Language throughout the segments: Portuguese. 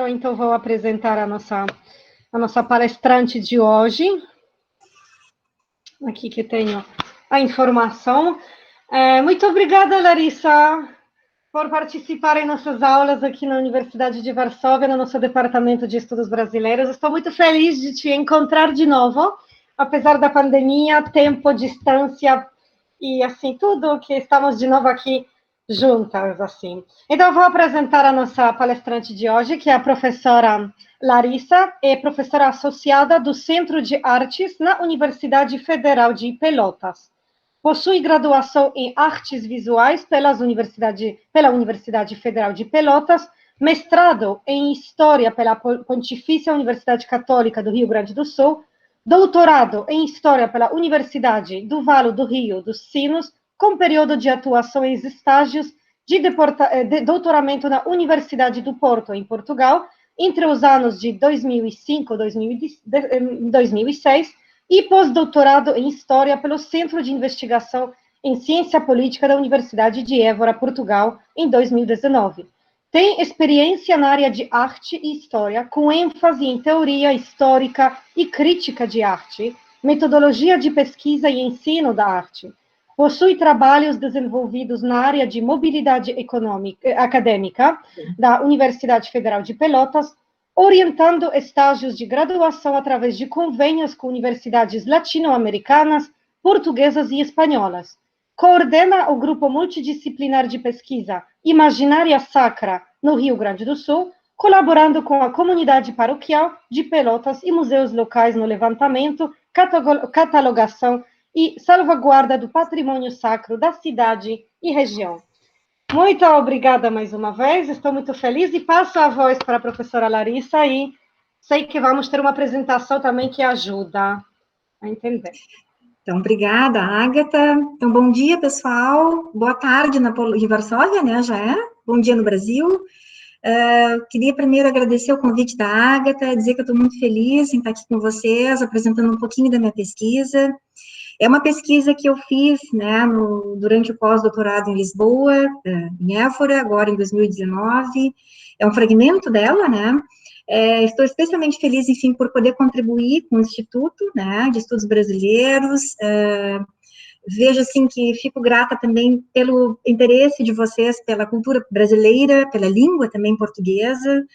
Então, vou apresentar a nossa palestrante de hoje. Aqui que tenho a informação. Muito obrigada, Larissa, por participar em nossas aulas aqui na Universidade de Varsóvia, no nosso Departamento de Estudos Brasileiros. Estou muito feliz de te encontrar de novo, apesar da pandemia, tempo, distância e, assim, tudo que estamos de novo aqui juntas, assim. Então, eu vou apresentar a nossa palestrante de hoje, que é a professora Larissa, é professora associada do Centro de Artes na Universidade Federal de Pelotas. Possui graduação em Artes Visuais pela Universidade Federal de Pelotas, mestrado em História pela Pontifícia Universidade Católica do Rio Grande do Sul, doutorado em História pela Universidade do Vale do Rio dos Sinos, com período de atuação em estágios de doutoramento na Universidade do Porto, em Portugal, entre os anos de 2005 e 2006, e pós-doutorado em História pelo Centro de Investigação em Ciência Política da Universidade de Évora, Portugal, em 2019. Tem experiência na área de arte e história, com ênfase em teoria histórica e crítica de arte, metodologia de pesquisa e ensino da arte. Possui trabalhos desenvolvidos na área de mobilidade acadêmica da Universidade Federal de Pelotas, orientando estágios de graduação através de convênios com universidades latino-americanas, portuguesas e espanholas. Coordena o grupo multidisciplinar de pesquisa Imaginária Sacra, no Rio Grande do Sul, colaborando com a comunidade paroquial de Pelotas e museus locais no levantamento, catalogação e salvaguarda do patrimônio sacro da cidade e região. Muito obrigada mais uma vez, estou muito feliz e passo a voz para a professora Larissa e sei que vamos ter uma apresentação também que ajuda a entender. Então, obrigada, Ágata. Então, bom dia, pessoal. Boa tarde em Varsóvia, né, já é. Bom dia no Brasil. Queria primeiro agradecer o convite da Ágata, dizer que eu estou muito feliz em estar aqui com vocês, apresentando um pouquinho da minha pesquisa. É uma pesquisa que eu fiz, né, durante o pós-doutorado em Lisboa, em Évora, agora em 2019. É um fragmento dela, né. Estou especialmente feliz, enfim, por poder contribuir com o Instituto, né, de Estudos Brasileiros. Vejo, assim, que fico grata também pelo interesse de vocês pela cultura brasileira, pela língua também portuguesa,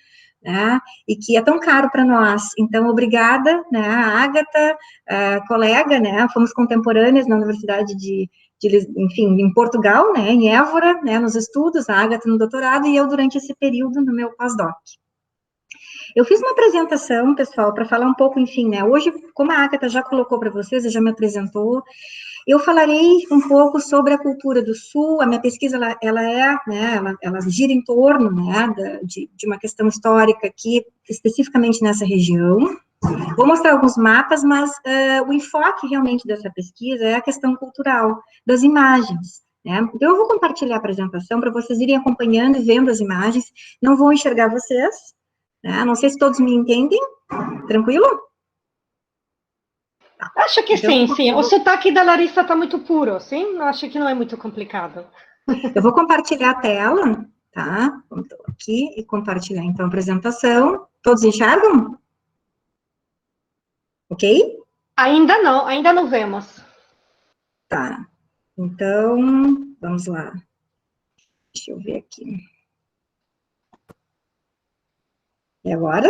né, e que é tão caro para nós. Então, obrigada, né, a Ágata, colega, né, fomos contemporâneas na Universidade enfim, em Portugal, né, em Évora, né, nos estudos, a Ágata no doutorado, e eu durante esse período no meu pós-doc. Eu fiz uma apresentação, pessoal, para falar um pouco, enfim, né, hoje, como a Ágata já colocou para vocês, e já me apresentou, eu falarei um pouco sobre a cultura do Sul. A minha pesquisa, ela gira em torno, né, de uma questão histórica aqui, especificamente nessa região. Vou mostrar alguns mapas, mas o enfoque realmente dessa pesquisa é a questão cultural, das imagens, né. Então, eu vou compartilhar a apresentação para vocês irem acompanhando e vendo as imagens. Não vou enxergar vocês, né, não sei se todos me entendem, tranquilo? Acho que então, sim. O sotaque da Larissa está muito puro, sim? Acho que não é muito complicado. Eu vou compartilhar a tela, tá? Estou aqui e compartilhar, então, a apresentação. Todos enxergam? Ok? Ainda não vemos. Tá. Então, vamos lá. Deixa eu ver aqui. E agora?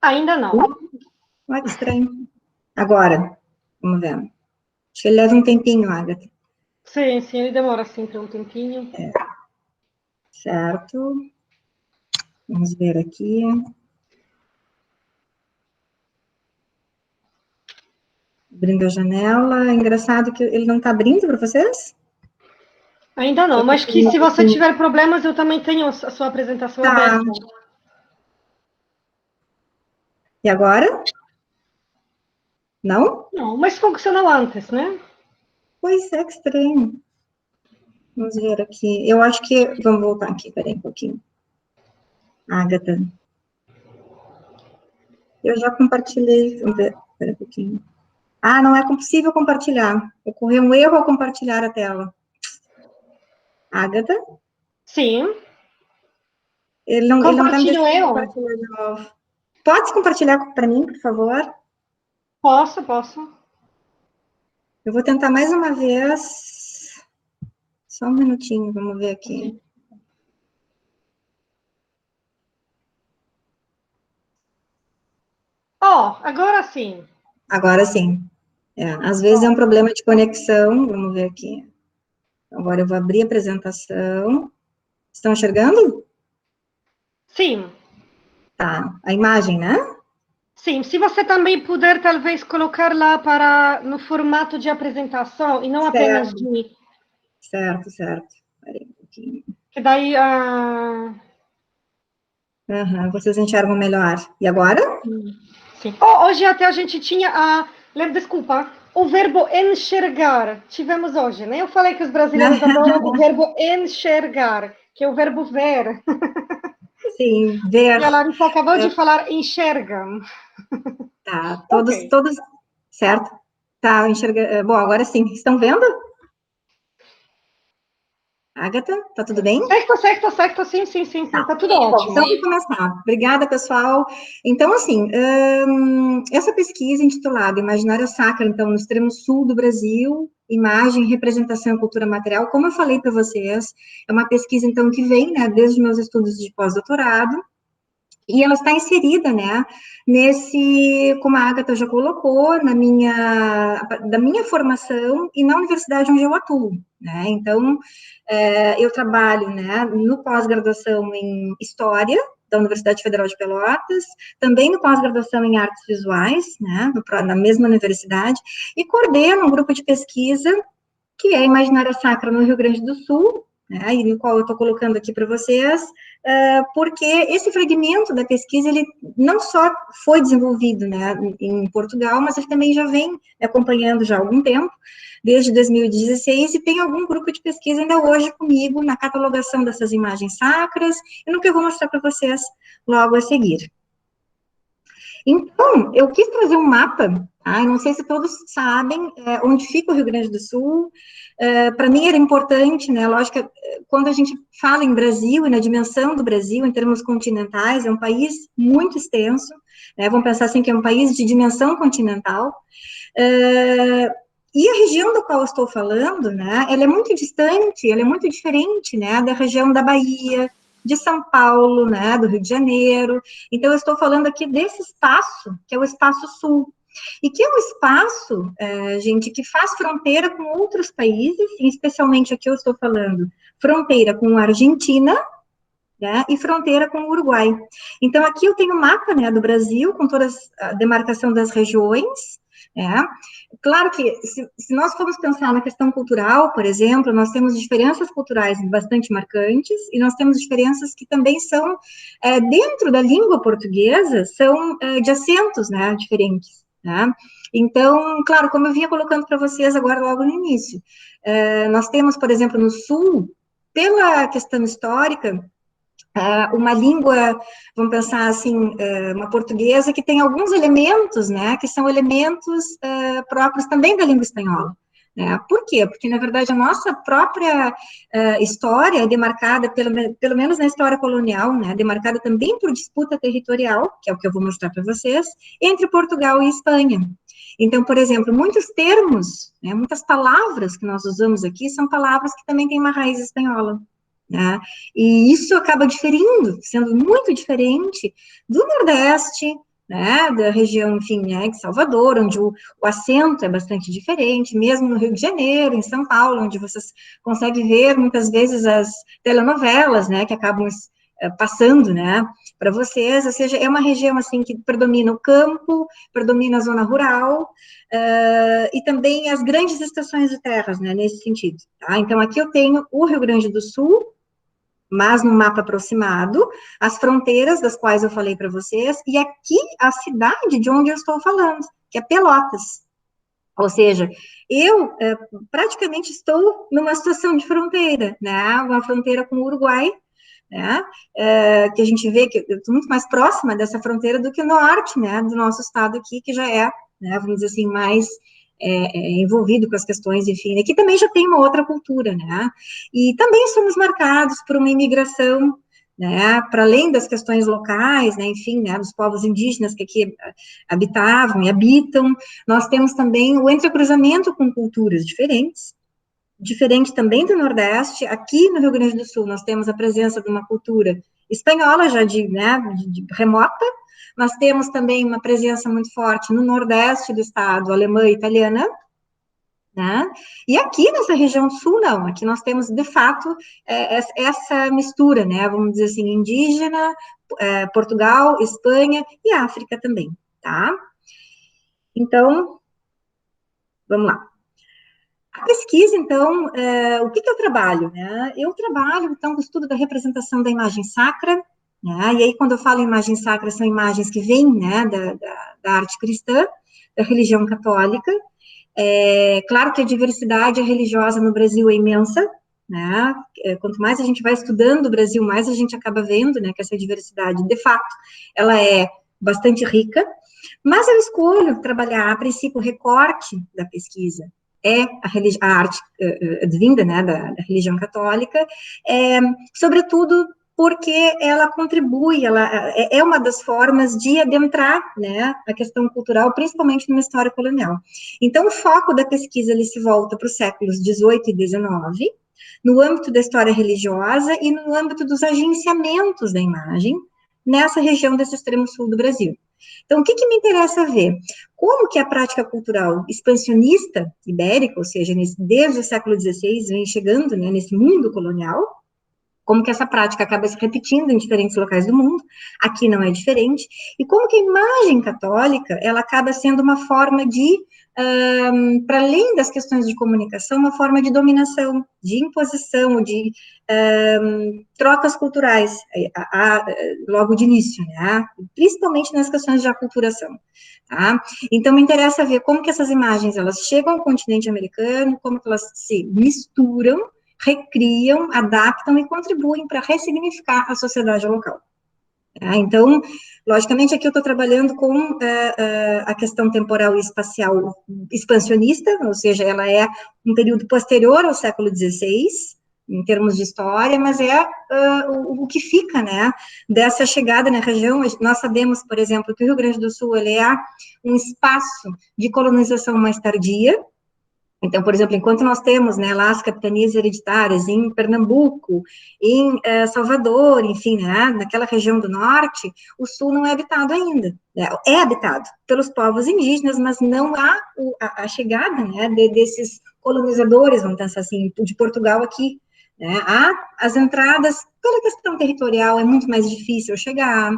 Ainda não. Olha que estranho. Agora, vamos ver. Acho que ele leva um tempinho, Ágata. Sim, ele demora sempre um tempinho. Certo. Vamos ver aqui. Abrindo a janela. É engraçado que ele não está abrindo para vocês? Ainda não, mas que se você tiver problemas, eu também tenho a sua apresentação aberta. E agora? Não? Não, mas funcionou antes, né? Pois é, que estranho. Vamos ver aqui. Eu acho que... Vamos voltar aqui, peraí um pouquinho. Ágata. Eu já compartilhei. Vamos ver, peraí um pouquinho. Ah, não é possível compartilhar. Ocorreu um erro ao compartilhar a tela. Ágata? Sim. Ele não tá me Compartilho deixando eu? compartilhar de novo. Pode compartilhar para mim, por favor? Posso. Eu vou tentar mais uma vez. Só um minutinho, vamos ver aqui. Agora sim. Agora sim. Às vezes é um problema de conexão. Vamos ver aqui. Agora eu vou abrir a apresentação. Estão enxergando? Sim. Tá. A imagem, né? Sim, se você também puder, talvez, colocar lá no formato de apresentação e não apenas Certo, de... certo. Peraí um pouquinho. Que daí... Vocês enxergam melhor. E agora? Sim. Hoje até a gente tinha desculpa, o verbo enxergar. Tivemos hoje, né? Eu falei que os brasileiros adoram o verbo enxergar, que é o verbo ver. Sim, ver. E a Larissa acabou de falar enxergam. Tá, Ok. todos, certo? Tá, enxergando. Bom, agora sim. Estão vendo? Agatha, tá tudo bem? Certo. Sim. Tá. Tá tudo Bom, ótimo. então vou começar. Obrigada, pessoal. Então, assim, essa pesquisa intitulada Imaginária Sacra, então, no extremo sul do Brasil, imagem, representação e cultura material, como eu falei para vocês, é uma pesquisa, então, que vem, né, desde meus estudos de pós-doutorado, e ela está inserida, né, como a Agatha já colocou, da minha formação e na universidade onde eu atuo, né, então, eu trabalho, né, no pós-graduação em História, da Universidade Federal de Pelotas, também no pós-graduação em Artes Visuais, né, na mesma universidade, e coordeno um grupo de pesquisa que é Imaginária Sacra no Rio Grande do Sul, né, e no qual eu estou colocando aqui para vocês, porque esse fragmento da pesquisa, ele não só foi desenvolvido, né, em Portugal, mas ele também já vem acompanhando já há algum tempo, desde 2016, e tem algum grupo de pesquisa ainda hoje comigo na catalogação dessas imagens sacras, e no que eu vou mostrar para vocês logo a seguir. Então, eu quis trazer um mapa, tá? Eu não sei se todos sabem onde fica o Rio Grande do Sul. Para mim era importante, né? Lógico que quando a gente fala em Brasil e na dimensão do Brasil, em termos continentais, é um país muito extenso, né? Vamos pensar assim que é um país de dimensão continental. E a região da qual eu estou falando, né? Ela é muito distante, ela é muito diferente, né? Da região da Bahia, de São Paulo, né, do Rio de Janeiro. Então, eu estou falando aqui desse espaço, que é o Espaço Sul, e que é um espaço, gente, que faz fronteira com outros países, e especialmente aqui eu estou falando fronteira com a Argentina, né, e fronteira com o Uruguai. Então, aqui eu tenho o mapa, né, do Brasil, com toda a demarcação das regiões, né. Claro que, se nós formos pensar na questão cultural, por exemplo, nós temos diferenças culturais bastante marcantes, e nós temos diferenças que também são, dentro da língua portuguesa, são de acentos, né, diferentes, né. Então, claro, como eu vinha colocando para vocês agora logo no início, nós temos, por exemplo, no Sul, pela questão histórica, uma língua, vamos pensar assim, uma portuguesa que tem alguns elementos, né, que são elementos próprios também da língua espanhola. Né? Por quê? Porque, na verdade, a nossa própria história é demarcada, pelo menos na história colonial, né, demarcada também por disputa territorial, que é o que eu vou mostrar para vocês, entre Portugal e Espanha. Então, por exemplo, muitos termos, né, muitas palavras que nós usamos aqui são palavras que também têm uma raiz espanhola. Né? E isso acaba diferindo, sendo muito diferente do Nordeste, né, da região, enfim, né, de Salvador, onde o acento é bastante diferente, mesmo no Rio de Janeiro, em São Paulo, onde vocês conseguem ver, muitas vezes, as telenovelas, né, que acabam passando, né, para vocês, ou seja, é uma região, assim, que predomina o campo, predomina a zona rural, e também as grandes estações de terras, né, nesse sentido, tá? Então, aqui eu tenho o Rio Grande do Sul, mas no mapa aproximado, as fronteiras das quais eu falei para vocês, e aqui a cidade de onde eu estou falando, que é Pelotas. Ou seja, eu praticamente estou numa situação de fronteira, né? Uma fronteira com o Uruguai, né? Que a gente vê que eu estou muito mais próxima dessa fronteira do que o norte, né? Do nosso estado aqui, que já é, né? Vamos dizer assim, mais envolvido com as questões, enfim, aqui também já tem uma outra cultura, né, e também somos marcados por uma imigração né, para além das questões locais, né, enfim, né, dos povos indígenas que aqui habitavam e habitam, nós temos também o entrecruzamento com culturas diferentes, diferente também do Nordeste. Aqui no Rio Grande do Sul, nós temos a presença de uma cultura espanhola, já de remota. Nós temos também uma presença muito forte no Nordeste do estado, alemã e italiana, né? E aqui nessa região sul, não. Aqui nós temos, de fato, essa mistura, né? Vamos dizer assim, indígena, Portugal, Espanha e África também, tá? Então, vamos lá. A pesquisa, então, o que eu trabalho? Né? Eu trabalho, então, com o estudo da representação da imagem sacra, né? E aí, quando eu falo imagem sacra, são imagens que vêm, né, da arte cristã, da religião católica. Claro que a diversidade religiosa no Brasil é imensa, né? Quanto mais a gente vai estudando o Brasil, mais a gente acaba vendo, né, que essa diversidade, de fato, ela é bastante rica, mas eu escolho trabalhar, a princípio, o recorte da pesquisa, a arte advinda, né, da religião católica, sobretudo porque ela contribui, ela é uma das formas de adentrar, né, a questão cultural, principalmente numa história colonial. Então, o foco da pesquisa, ele se volta para os séculos 18 e 19, no âmbito da história religiosa e no âmbito dos agenciamentos da imagem, nessa região desse extremo sul do Brasil. Então, o que me interessa ver? Como que a prática cultural expansionista ibérica, ou seja, desde o século XVI, vem chegando, né, nesse mundo colonial, como que essa prática acaba se repetindo em diferentes locais do mundo, aqui não é diferente, e como que a imagem católica, ela acaba sendo uma forma de, para além das questões de comunicação, uma forma de dominação, de imposição, de trocas culturais, logo de início, né? Principalmente nas questões de aculturação, tá? Então, me interessa ver como que essas imagens, elas chegam ao continente americano, como que elas se misturam, recriam, adaptam e contribuem para ressignificar a sociedade local. Então, logicamente, aqui eu estou trabalhando com a questão temporal e espacial expansionista, ou seja, ela é um período posterior ao século XVI, em termos de história, mas o que fica, né, dessa chegada na região. Nós sabemos, por exemplo, que o Rio Grande do Sul, ele é um espaço de colonização mais tardia. Então, por exemplo, enquanto nós temos, né, lá as capitanias hereditárias em Pernambuco, em Salvador, enfim, né, naquela região do norte, o sul não é habitado ainda, né, é habitado pelos povos indígenas, mas não há a chegada, né, desses colonizadores, vamos pensar assim, de Portugal aqui, né, há as entradas, pela questão territorial é muito mais difícil chegar,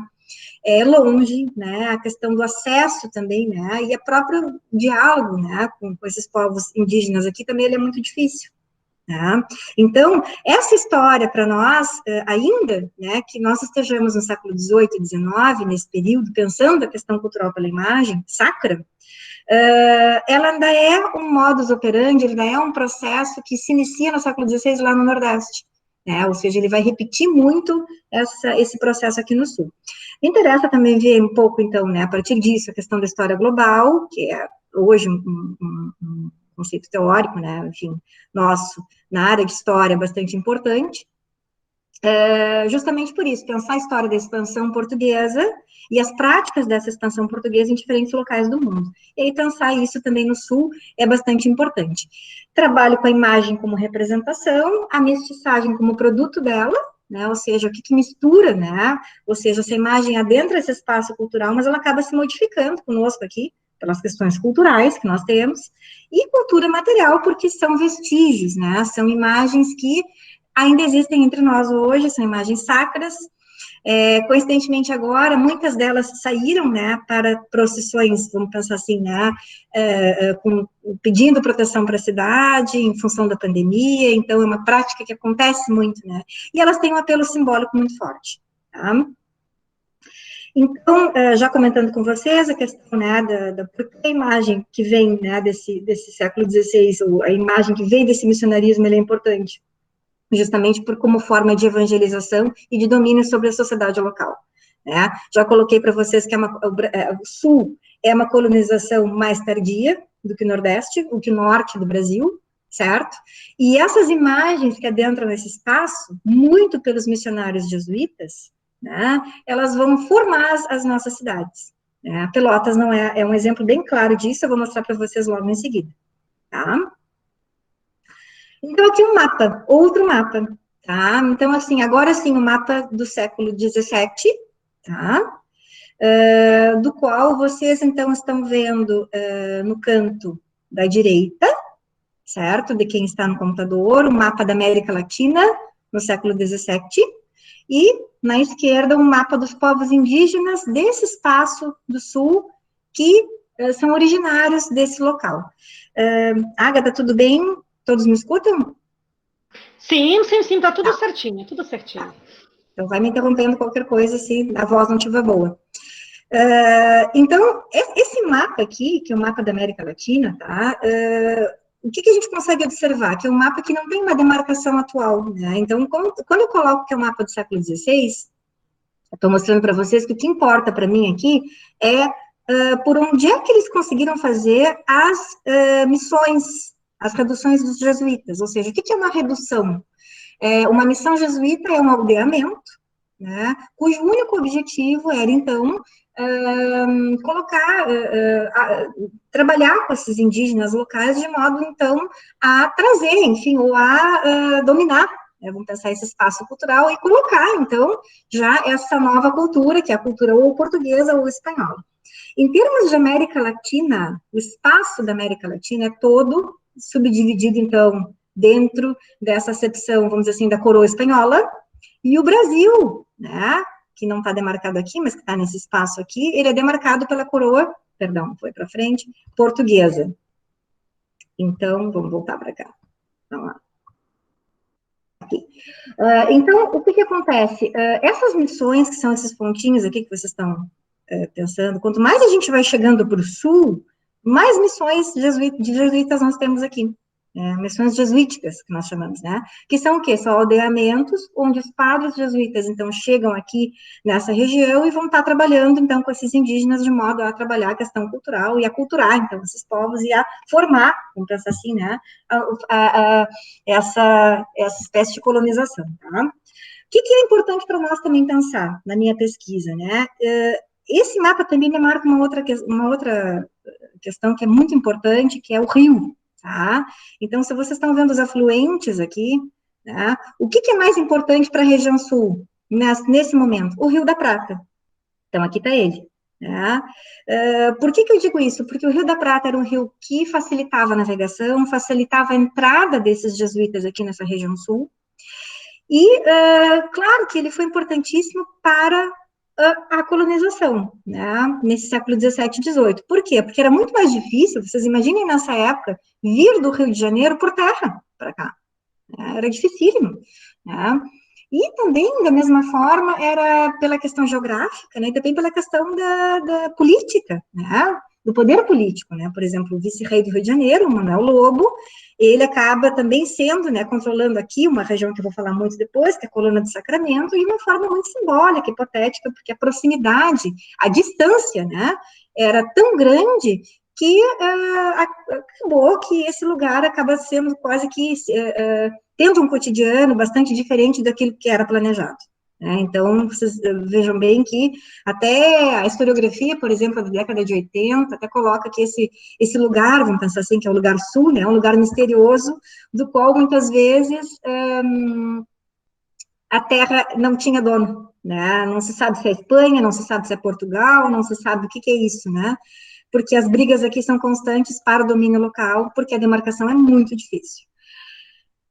é longe, né, a questão do acesso também, né, e o próprio diálogo, né, com esses povos indígenas aqui também ele é muito difícil, né. Então, essa história para nós, ainda, né, que nós estejamos no século XVIII e XIX, nesse período, pensando a questão cultural pela imagem sacra, ela ainda é um modus operandi, ainda é um processo que se inicia no século XVI lá no Nordeste, né, ou seja, ele vai repetir muito esse processo aqui no Sul. Me interessa também ver um pouco, então, né, a partir disso, a questão da história global, que é hoje um conceito teórico, né, enfim, nosso, na área de história, bastante importante, justamente por isso, pensar a história da expansão portuguesa e as práticas dessa expansão portuguesa em diferentes locais do mundo. E aí, pensar isso também no Sul é bastante importante. Trabalho com a imagem como representação, a mestiçagem como produto dela, né, ou seja, o que mistura, né, ou seja, essa imagem adentra esse espaço cultural, mas ela acaba se modificando conosco aqui, pelas questões culturais que nós temos, e cultura material, porque são vestígios, né, são imagens que ainda existem entre nós hoje, são imagens sacras. Coincidentemente agora, muitas delas saíram, né, para procissões, vamos pensar assim, né, pedindo proteção para a cidade, em função da pandemia, então é uma prática que acontece muito, né, e elas têm um apelo simbólico muito forte, tá? Então, já comentando com vocês a questão, né, porque a imagem que vem, né, desse século XVI, ou a imagem que vem desse missionarismo, ela é importante, justamente como forma de evangelização e de domínio sobre a sociedade local, né? Já coloquei para vocês que o Sul é uma colonização mais tardia do que o Nordeste, do que o Norte do Brasil, certo? E essas imagens que adentram nesse espaço, muito pelos missionários jesuítas, né, elas vão formar as nossas cidades. Né? Pelotas não é um exemplo bem claro disso, eu vou mostrar para vocês logo em seguida. Tá? Então, aqui um mapa, outro mapa, tá? Então, assim, agora sim, o mapa do século XVII, tá? Do qual vocês, então, estão vendo no canto da direita, certo? De quem está no computador, o mapa da América Latina, no século XVII, e, na esquerda, um mapa dos povos indígenas desse espaço do sul, que são originários desse local. Ágata, tudo bem? Todos me escutam? Sim, sim, sim, tá tudo Tá. certinho, tudo certinho. Então, vai me interrompendo qualquer coisa se a voz não estiver boa. Então, esse mapa aqui, que é o mapa da América Latina, tá? O que a gente consegue observar? Que é um mapa que não tem uma demarcação atual, né? Então, quando eu coloco que é o mapa do século XVI, estou mostrando para vocês que o que importa para mim aqui é por onde é que eles conseguiram fazer as missões, as reduções dos jesuítas, ou seja, o que é uma redução? Uma missão jesuíta é um aldeamento, né, cujo único objetivo era, então, trabalhar com esses indígenas locais de modo, então, a trazer, enfim, ou a dominar, né, vamos pensar esse espaço cultural e colocar, então, já essa nova cultura, que é a cultura ou portuguesa ou espanhola. Em termos de América Latina, o espaço da América Latina é todo subdividido, então, dentro dessa acepção, vamos dizer assim, da coroa espanhola, e o Brasil, né, que não está demarcado aqui, mas que está nesse espaço aqui, ele é demarcado pela coroa, perdão, foi para frente, portuguesa. Então, vamos voltar para cá. Vamos lá. Aqui. Então, o que acontece? Essas missões, que são esses pontinhos aqui que vocês estão pensando, quanto mais a gente vai chegando para o sul, mais missões de jesuítas nós temos aqui. Missões jesuíticas, que nós chamamos, né? Que são o quê? São aldeamentos onde os padres jesuítas, então, chegam aqui nessa região e vão estar trabalhando, então, com esses indígenas de modo a trabalhar a questão cultural e a culturar, então, esses povos e a formar, vamos pensar assim, né? Essa espécie de colonização, tá? O que é importante para nós também pensar na minha pesquisa, né? Esse mapa também me marca uma outra questão que é muito importante, que é o rio, tá? Então, se vocês estão vendo os afluentes aqui, tá? O que é mais importante para a região sul, nesse momento? O Rio da Prata. Então, aqui está ele. Tá? Por que eu digo isso? Porque o Rio da Prata era um rio que facilitava a navegação, facilitava a entrada desses jesuítas aqui nessa região sul, e, claro que ele foi importantíssimo para a colonização, né, nesse século XVII e XVIII. Por quê? Porque era muito mais difícil, vocês imaginem nessa época, vir do Rio de Janeiro por terra para cá. Né, era dificílimo. Né? E também, da mesma forma, era pela questão geográfica, né, e também pela questão da política, né, do poder político, né, por exemplo, o vice-rei do Rio de Janeiro, Manuel Lobo, ele acaba também sendo, né, controlando aqui uma região que eu vou falar muito depois, que é a Colônia do Sacramento, e uma forma muito simbólica, hipotética, porque a proximidade, a distância, né, era tão grande que acabou que esse lugar acaba sendo quase que tendo um cotidiano bastante diferente daquilo que era planejado. Né? Então, vocês vejam bem que até a historiografia, por exemplo, da década de 80, até coloca que esse lugar, vamos pensar assim, que é o lugar sul, né, é um lugar misterioso, do qual muitas vezes a terra não tinha dono. Né? Não se sabe se é Espanha, não se sabe se é Portugal, não se sabe o que é isso, né? Porque as brigas aqui são constantes para o domínio local, porque a demarcação é muito difícil.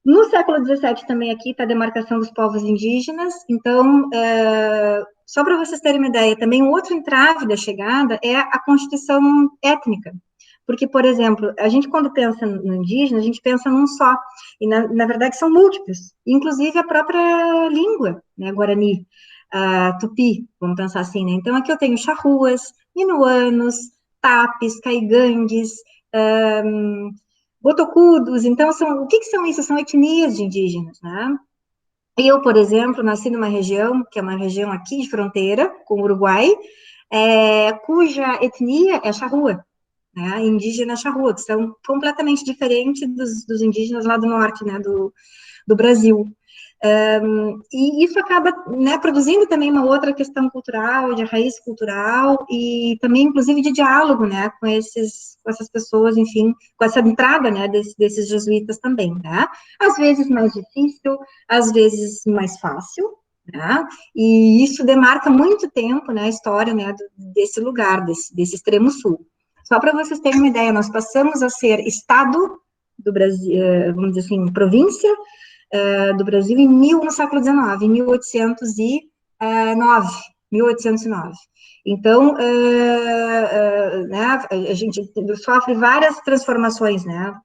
No século XVII também aqui está a demarcação dos povos indígenas, então, só para vocês terem uma ideia, também um outro entrave da chegada é a constituição étnica, porque, por exemplo, a gente quando pensa no indígena, a gente pensa num só, e na verdade são múltiplos, inclusive a própria língua, né, Guarani, Tupi, vamos pensar assim, né, então aqui eu tenho charruas, inuanos, tapes, caigangues, botocudos, então, o que são isso? São etnias de indígenas, né? Eu, por exemplo, nasci numa região, que é uma região aqui de fronteira com o Uruguai, cuja etnia é charrua, né, indígena charrua, que são completamente diferentes dos indígenas lá do norte, né, do Brasil. E isso acaba, né, produzindo também uma outra questão cultural, de raiz cultural, e também, inclusive, de diálogo, né, com essas pessoas, enfim, com essa entrada, né, desses jesuítas também, né, às vezes mais difícil, às vezes mais fácil, né, e isso demarca muito tempo, né, a história, né, desse lugar, desse extremo sul. Só para vocês terem uma ideia, nós passamos a ser estado do Brasil, vamos dizer assim, província do Brasil no século XIX, em 1809. 1809. Então, né, a gente sofre várias transformações, né,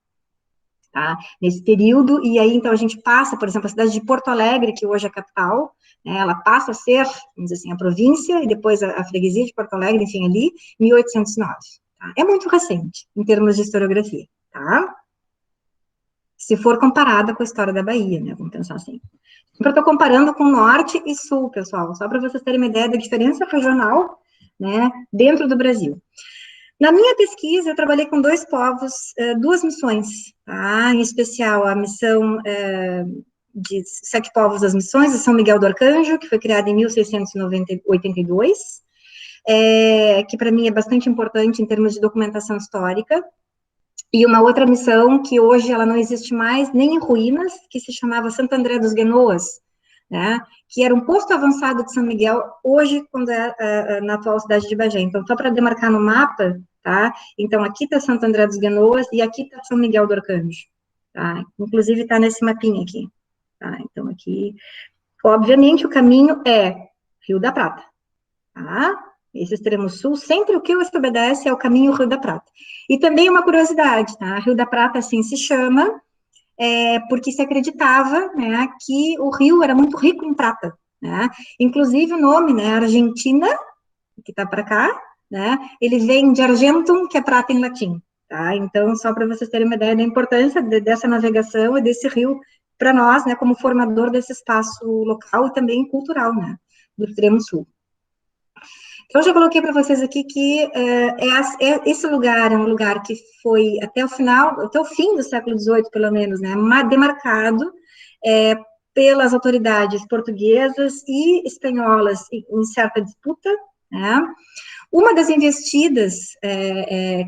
tá, nesse período, e aí, então, a gente passa, por exemplo, a cidade de Porto Alegre, que hoje é a capital, né, ela passa a ser, vamos dizer assim, a província, e depois a freguesia de Porto Alegre, enfim, ali, 1809. Tá? É muito recente, em termos de historiografia, tá? Se for comparada com a história da Bahia, né, vamos pensar assim. Sempre estou comparando com norte e sul, pessoal, só para vocês terem uma ideia da diferença regional, né, dentro do Brasil. Na minha pesquisa, eu trabalhei com dois povos, duas missões, tá? Em especial a missão de 7 povos das missões, de São Miguel do Arcanjo, que foi criada em 1682, que para mim é bastante importante em termos de documentação histórica, e uma outra missão que hoje ela não existe mais, nem em ruínas, que se chamava Santo André dos Guenoas, né, que era um posto avançado de São Miguel, hoje, quando na atual cidade de Bagé. Então, só para demarcar no mapa, tá? Então, aqui está Santo André dos Guenoas e aqui está São Miguel do Arcanjo, tá? Inclusive, está nesse mapinha aqui, tá? Então, aqui, obviamente, o caminho é Rio da Prata, tá? Esse extremo sul, sempre o que se obedece é o caminho Rio da Prata. E também uma curiosidade, tá? Rio da Prata, assim se chama, porque se acreditava, né, que o rio era muito rico em prata, né? Inclusive o nome, né, Argentina, que está para cá, né, ele vem de argentum, que é prata em latim, tá? Então, só para vocês terem uma ideia da importância dessa navegação e desse rio para nós, né, como formador desse espaço local e também cultural, né, do extremo sul. Então, eu já coloquei para vocês aqui que esse lugar é um lugar que foi até o fim do século XVIII, pelo menos, né, demarcado pelas autoridades portuguesas e espanholas em certa disputa, né. Uma das investidas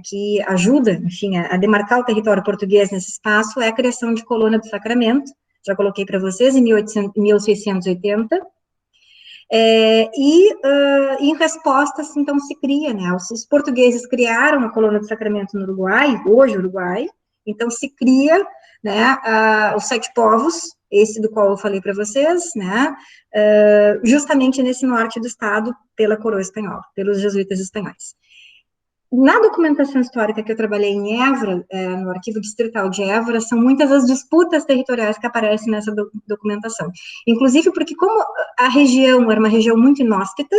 que ajuda, enfim, a demarcar o território português nesse espaço é a criação de Colônia do Sacramento, já coloquei para vocês, em 1680, em resposta, assim, então, se cria, né, os portugueses criaram a Colônia do Sacramento no Uruguai, hoje Uruguai, então se cria, né, os 7 povos, esse do qual eu falei para vocês, né, justamente nesse norte do estado, pela coroa espanhola, pelos jesuítas espanhóis. Na documentação histórica que eu trabalhei em Évora, no Arquivo Distrital de Évora, são muitas as disputas territoriais que aparecem nessa documentação. Inclusive porque, como a região era uma região muito inóspita,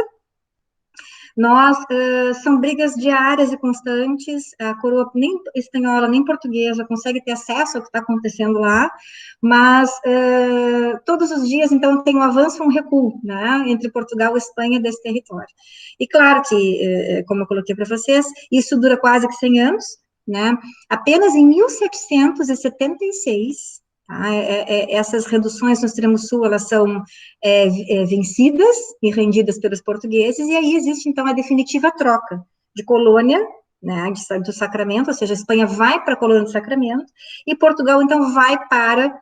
são brigas diárias e constantes, a coroa nem espanhola, nem portuguesa consegue ter acesso ao que está acontecendo lá, mas todos os dias, então, tem um avanço e um recuo, né, entre Portugal e Espanha desse território. E claro que, como eu coloquei para vocês, isso dura quase que 100 anos, né, apenas em 1776, tá, essas reduções no extremo sul, elas são vencidas e rendidas pelos portugueses, e aí existe, então, a definitiva troca de colônia, né, do Sacramento, ou seja, a Espanha vai para a colônia do Sacramento, e Portugal, então, vai para,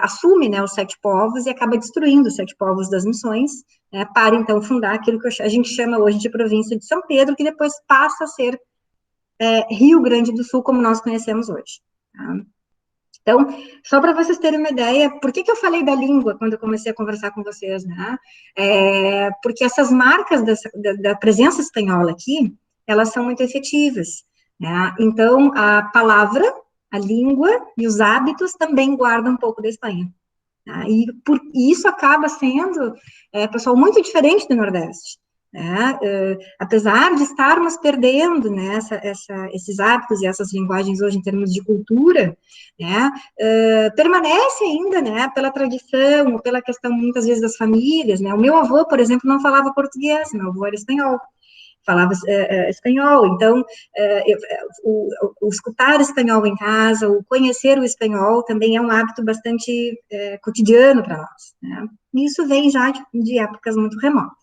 assume, né, os 7 povos e acaba destruindo os 7 povos das missões, né, para, então, fundar aquilo que a gente chama hoje de província de São Pedro, que depois passa a ser Rio Grande do Sul, como nós conhecemos hoje, tá? Então, só para vocês terem uma ideia, por que eu falei da língua quando eu comecei a conversar com vocês, né? Porque essas marcas da presença espanhola aqui, elas são muito efetivas, né? Então, a palavra, a língua e os hábitos também guardam um pouco da Espanha, tá? E isso acaba sendo, pessoal, muito diferente do Nordeste, né? Apesar de estarmos perdendo, né, esses hábitos e essas linguagens hoje em termos de cultura, né, permanece ainda, né, pela tradição, pela questão muitas vezes das famílias, né. O meu avô, por exemplo, não falava português, meu avô era espanhol, falava espanhol, então, o escutar espanhol em casa, o conhecer o espanhol também é um hábito bastante cotidiano para nós, né? E isso vem já de épocas muito remotas.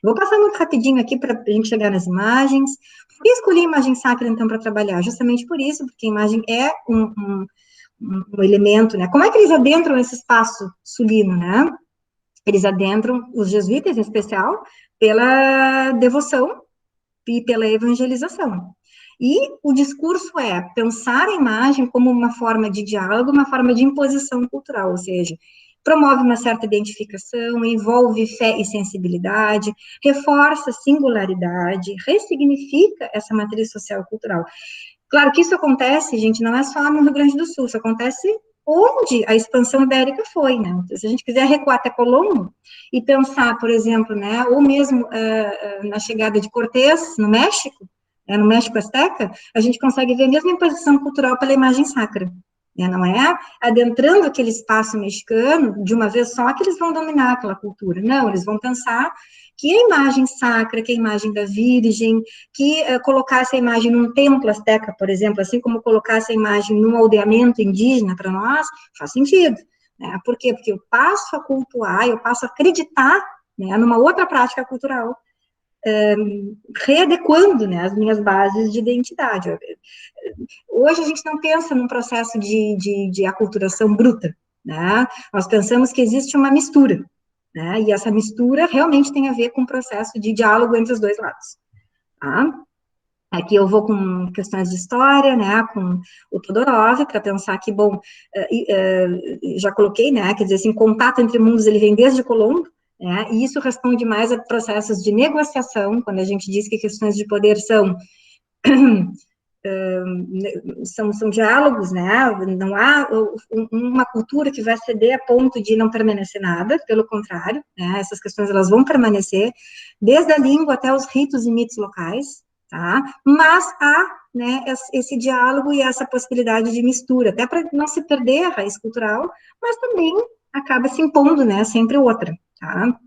Vou passar muito rapidinho aqui para a gente chegar nas imagens. Por que escolhi a imagem sacra, então, para trabalhar? Justamente por isso, porque a imagem é um elemento, né? Como é que eles adentram esse espaço sulino, né? Eles adentram, os jesuítas em especial, pela devoção e pela evangelização. E o discurso é pensar a imagem como uma forma de diálogo, uma forma de imposição cultural, ou seja, promove uma certa identificação, envolve fé e sensibilidade, reforça singularidade, ressignifica essa matriz social cultural. Claro que isso acontece, gente, não é só no Rio Grande do Sul, isso acontece onde a expansão ibérica foi, né? Então, se a gente quiser recuar até Colombo e pensar, por exemplo, né, ou mesmo na chegada de Cortés no México Azteca, a gente consegue ver a mesma imposição cultural pela imagem sacra. Né? Não é adentrando aquele espaço mexicano de uma vez só que eles vão dominar aquela cultura. Não, eles vão pensar que a imagem sacra, que a imagem da Virgem, que colocar essa imagem num templo azteca, por exemplo, assim como colocar essa imagem num aldeamento indígena para nós, faz sentido. Né? Por quê? Porque eu passo a cultuar, eu passo a acreditar, né, numa outra prática cultural, readequando, né, as minhas bases de identidade. Hoje a gente não pensa num processo de aculturação bruta, né? Nós pensamos que existe uma mistura, né? E essa mistura realmente tem a ver com o processo de diálogo entre os dois lados, tá? Aqui eu vou com questões de história, né, com o Todorov, para pensar que, bom, já coloquei, né, quer dizer assim, contato entre mundos, ele vem desde Colombo, né, e isso responde mais a processos de negociação, quando a gente diz que questões de poder são diálogos, né, não há uma cultura que vai ceder a ponto de não permanecer nada, pelo contrário, né, essas questões elas vão permanecer, desde a língua até os ritos e mitos locais, tá, mas há, né, esse diálogo e essa possibilidade de mistura, até para não se perder a raiz cultural, mas também acaba se impondo, né, sempre outra, tá.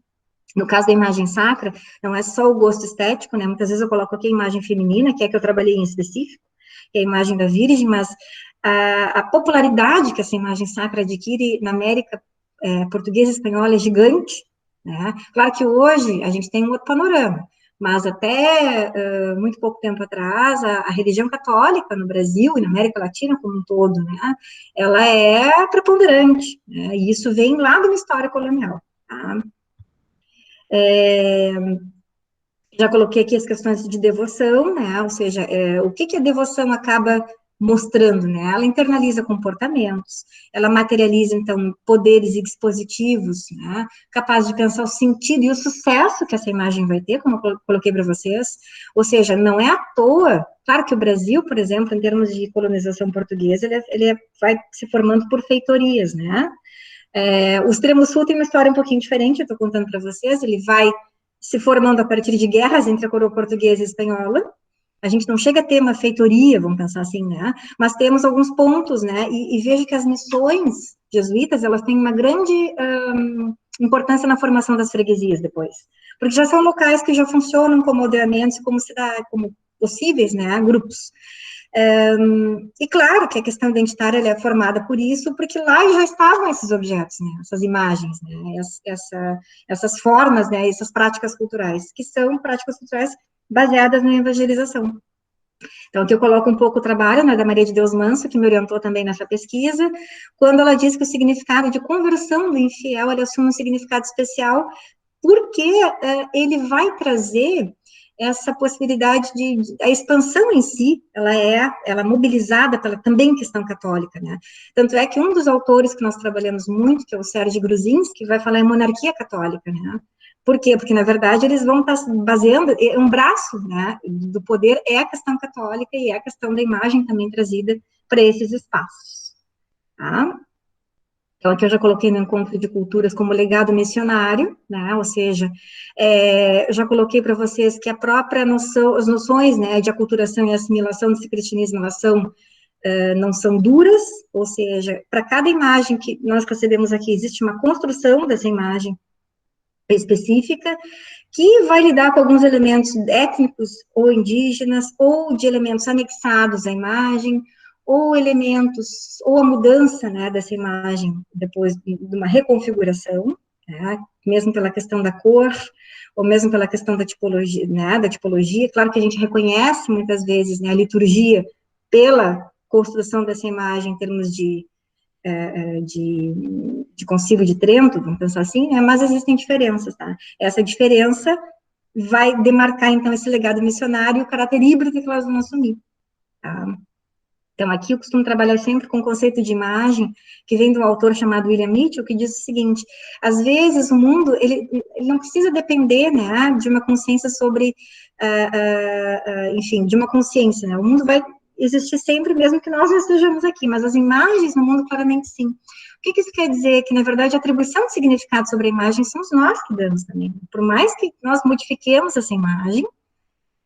No caso da imagem sacra, não é só o gosto estético, né? Muitas vezes eu coloco aqui a imagem feminina, que é a que eu trabalhei em específico, que é a imagem da Virgem, mas a popularidade que essa imagem sacra adquire na América portuguesa e espanhola é gigante, né? Claro que hoje a gente tem um outro panorama, mas até muito pouco tempo atrás, a religião católica no Brasil e na América Latina como um todo, né? Ela é preponderante, né? E isso vem lá de uma história colonial, tá? Já coloquei aqui as questões de devoção, né? Ou seja, o que a devoção acaba mostrando, né? Ela internaliza comportamentos, ela materializa, então, poderes e dispositivos, né? Capaz de pensar o sentido e o sucesso que essa imagem vai ter, como eu coloquei para vocês. Ou seja, não é à toa. Claro que o Brasil, por exemplo, em termos de colonização portuguesa, ele vai se formando por feitorias, né? O extremo sul tem uma história um pouquinho diferente, eu estou contando para vocês, ele vai se formando a partir de guerras entre a coroa portuguesa e espanhola. A gente não chega a ter uma feitoria, vamos pensar assim, né? Mas temos alguns pontos, né? E vejo que as missões jesuítas, elas têm uma grande importância na formação das freguesias depois. Porque já são locais que já funcionam como aldeamentos, como possíveis, né? Grupos. E claro que a questão identitária ela é formada por isso, porque lá já estavam esses objetos, né, essas imagens, né, essas formas, né, essas práticas culturais, que são práticas culturais baseadas na evangelização. Então, aqui eu coloco um pouco o trabalho, né, da Maria de Deus Manso, que me orientou também nessa pesquisa, quando ela diz que o significado de conversão do infiel, ele assume um significado especial, porque ele vai trazer essa possibilidade a expansão em si, ela é mobilizada pela também questão católica, né? Tanto é que um dos autores que nós trabalhamos muito, que é o Sérgio Gruzinski, vai falar em monarquia católica, né? Por quê? Porque, na verdade, eles vão estar baseando, um braço, né, do poder é a questão católica e é a questão da imagem também trazida para esses espaços, tá? Então, aqui eu já coloquei no encontro de culturas como legado missionário, né, ou seja, eu já coloquei para vocês que a própria noção, as noções, né, de aculturação e assimilação desse cristianismo, elas não são duras, ou seja, para cada imagem que nós recebemos aqui, existe uma construção dessa imagem específica, que vai lidar com alguns elementos étnicos ou indígenas, ou de elementos anexados à imagem, ou elementos, ou a mudança, né, dessa imagem depois de uma reconfiguração, né, mesmo pela questão da cor, ou mesmo pela questão da tipologia, né, da tipologia. Claro que a gente reconhece muitas vezes, né, a liturgia pela construção dessa imagem em termos de Concílio de Trento, vamos pensar assim, né, mas existem diferenças, tá? Essa diferença vai demarcar, então, esse legado missionário e o caráter híbrido que elas vão assumir, tá? Então, aqui eu costumo trabalhar sempre com o conceito de imagem, que vem de um autor chamado William Mitchell, que diz o seguinte: às vezes o mundo, ele não precisa depender, né, de uma consciência sobre, enfim, de uma consciência, né, o mundo vai existir sempre, mesmo que nós não estejamos aqui, mas as imagens no mundo, claramente, sim. O que isso quer dizer? Que, na verdade, a atribuição de significado sobre a imagem somos nós que damos também. Por mais que nós modifiquemos essa imagem,